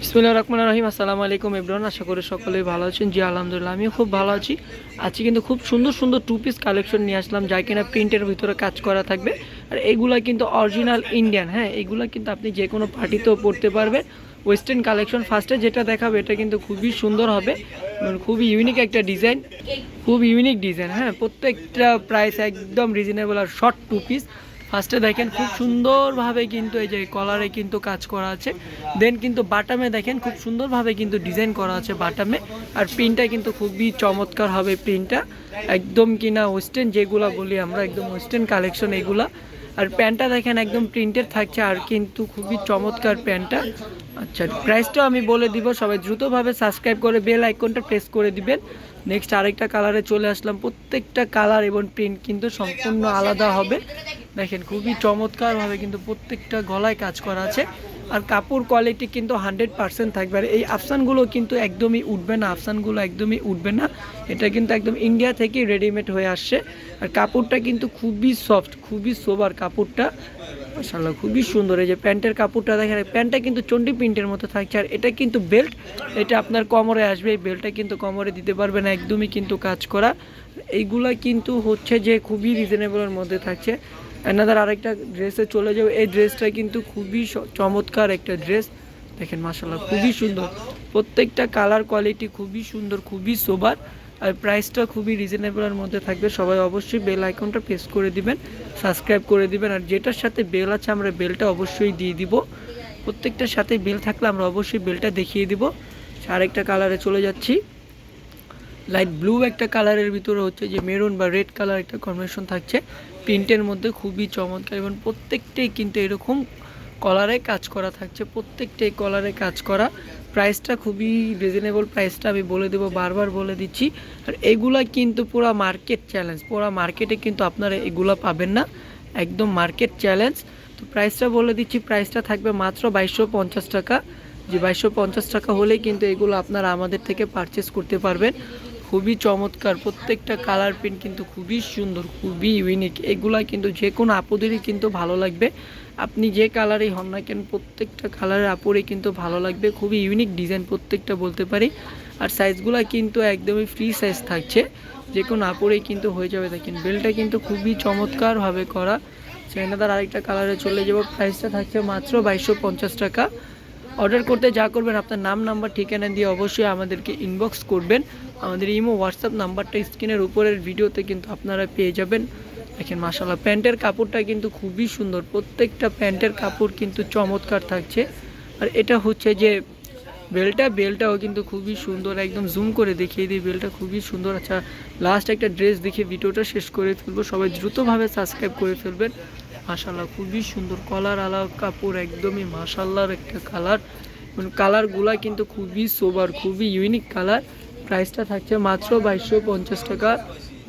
বিসমিল্লাহির রহমানির রহিম। আসসালামু আলাইকুম এভরিওয়ান, আশা করি সকলেই ভালো আছেন। জি আলহামদুলিল্লাহ, আমিও খুব ভালো আছি। আজকে কিন্তু খুব সুন্দর সুন্দর টু পিস কালেকশন নিয়ে আসলাম, যা কিনা প্রিন্টের ভিতরে কাজ করা থাকবে। আর এইগুলা কিন্তু অরিজিনাল ইন্ডিয়ান। হ্যাঁ, এইগুলা কিন্তু আপনি যে কোনো পার্টিতেও পরতে পারবেন। ওয়েস্টার্ন কালেকশন ফার্স্টে যেটা দেখাবে এটা কিন্তু খুবই সুন্দর হবে, খুবই ইউনিক একটা ডিজাইন, খুব ইউনিক ডিজাইন। হ্যাঁ, প্রত্যেকটা প্রাইস একদম রিজনেবল। আর শর্ট টু পিস ফার্স্টে দেখেন খুব সুন্দরভাবে কিন্তু এই যে কলারে কিন্তু কাজ করা আছে। দেন কিন্তু বাটামে দেখেন খুব সুন্দরভাবে কিন্তু ডিজাইন করা আছে বাটামে। আর প্রিন্টটা কিন্তু খুবই চমৎকার হবে। প্রিন্টটা একদম কিনা ওয়েস্টার্ন, যেগুলা বলি আমরা একদম ওয়েস্টার্ন কালেকশন এগুলা। আর প্যান্টটা দেখেন একদম প্রিন্টেড থাকছে, আর কিন্তু খুবই চমৎকার প্যান্টটা। আচ্ছা, প্রাইসটাও আমি বলে দিব, সবাই দ্রুতভাবে সাবস্ক্রাইব করে বেল আইকনটা প্রেস করে দিবেন। নেক্সট আরেকটা কালারে চলে আসলাম। প্রত্যেকটা কালার এবং প্রিন্ট কিন্তু সম্পূর্ণ আলাদা হবে। দেখেন খুবই চমৎকারভাবে কিন্তু প্রত্যেকটা গলায় কাজ করা আছে। আর কাপড় কোয়ালিটি কিন্তু 100% থাকবে। আর এই আফসানগুলো কিন্তু একদমই উঠবে না, আফসানগুলো একদমই উঠবে না। এটা কিন্তু একদম ইন্ডিয়া থেকে রেডিমেড হয়ে আসছে। আর কাপড়টা কিন্তু খুবই সফট, খুবই সোবার কাপড়টা, মাশাআল্লাহ খুবই সুন্দর। এই যে প্যান্টের কাপড়টা দেখেন, প্যান্টটা কিন্তু চন্ডি প্রিন্টের মতো থাকছে। আর এটা কিন্তু বেল্ট, এটা আপনার কোমরে আসবে। এই বেল্টটা কিন্তু কোমরে দিতে পারবেন না, একদমই কিন্তু কাজ করা। এইগুলা কিন্তু হচ্ছে যে খুবই রিজনেবলের মধ্যে থাকছে। অ্যানাদার আরেকটা ড্রেসে চলে যাবে। এই ড্রেসটা কিন্তু খুবই চমৎকার একটা ড্রেস। দেখেন মাশাআল্লাহ খুবই সুন্দর, প্রত্যেকটা কালার কোয়ালিটি খুবই সুন্দর, খুবই সোবার। আর প্রাইসটা খুবই রিজনেবলের মধ্যে থাকবে। সবাই অবশ্যই বেল আইকনটা প্রেস করে দিবেন, সাবস্ক্রাইব করে দিবেন। আর যেটার সাথে বেল আছে আমরা বেলটা অবশ্যই দিয়ে দিব। প্রত্যেকটার সাথে বেল থাকলে আমরা অবশ্যই বেলটা দেখিয়ে দিব। আরেকটা কালারে চলে যাচ্ছি। লাইট ব্লু একটা কালারের ভিতরে হচ্ছে যে মেরুন বা রেড কালার একটা কম্বিনেশন থাকছে প্রিন্টের মধ্যে, খুবই চমৎকার। এবং প্রত্যেকটাই কিন্তু এরকম কলারে কাজ করা থাকছে, প্রত্যেকটাই কলারে কাজ করা। প্রাইসটা খুবই রিজনেবল, প্রাইসটা আমি বলে দেবো, বারবার বলে দিচ্ছি। আর এগুলা কিন্তু পুরো মার্কেট চ্যালেঞ্জ, পুরো মার্কেটে কিন্তু আপনারা এগুলা পাবেন না, একদম মার্কেট চ্যালেঞ্জ। তো প্রাইসটা বলে দিচ্ছি, প্রাইসটা থাকবে মাত্র 2250 টাকা। যে 2250 টাকা হলেই কিন্তু এগুলো আপনারা আমাদের থেকে পারচেস করতে পারবেন। খুবই চমৎকার, প্রত্যেকটা কালার প্রিন্ট কিন্তু খুবই সুন্দর, খুবই ইউনিক। এগুলা কিন্তু যে কোনো আপুদেরই কিন্তু ভালো লাগবে, আপনি যে কালারই হন না কেন প্রত্যেকটা কালারের আপুরই কিন্তু ভালো লাগবে। খুবই ইউনিক ডিজাইন প্রত্যেকটা বলতে পারি। আর সাইজগুলো কিন্তু একদমই ফ্রি সাইজ থাকছে, যে কোনো আপুরেই কিন্তু হয়ে যাবে। দেখেন বেলটা কিন্তু খুবই চমৎকারভাবে করা। চাইনাদার আরেকটা কালারে চলে যাব। প্রাইসটা থাকছে মাত্র 2250 টাকা। অর্ডার করতে যা করবেন, আপনার নাম, নাম্বার, ঠিকানা দিয়ে অবশ্যই আমাদেরকে ইনবক্স করবেন। আমাদের ইমো হোয়াটসঅ্যাপ নাম্বারটা স্ক্রিনের উপরের ভিডিওতে কিন্তু আপনারা পেয়ে যাবেন। দেখেন মাশাআল্লাহ প্যান্টের কাপড়টা কিন্তু খুবই সুন্দর, প্রত্যেকটা প্যান্টের কাপড় কিন্তু চমৎকার থাকছে। আর এটা হচ্ছে যে বেলটাও কিন্তু খুবই সুন্দর, একদম জুম করে দেখিয়ে দিই, বেলটা খুবই সুন্দর। আচ্ছা, লাস্ট একটা ড্রেস দেখে ভিডিওটা শেষ করে ফেলবো, সবাই দ্রুতভাবে সাবস্ক্রাইব করে ফেলবেন। মাশাআল্লাহ খুবই সুন্দর কলার আলা কাপড়, একদমই মাশাআল্লাহর একটা কালার। কালারগুলা কিন্তু খুবই সোবার, খুবই ইউনিক কালার। প্রাইসটা থাকছে মাত্র 2250 টাকা।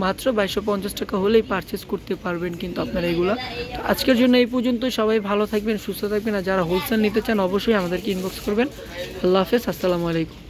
মাত্র 2250 টাকা হলেই পারচেস করতে পারবেন কিন্তু আপনারা এগুলা। তো আজকের জন্য এই পর্যন্ত, সবাই ভালো থাকবেন, সুস্থ থাকবেন। আর যারা হোলসেল নিতে চান অবশ্যই আমাদেরকে ইনবক্স করবেন। আল্লাহ হাফেজ, আসসালামু আলাইকুম।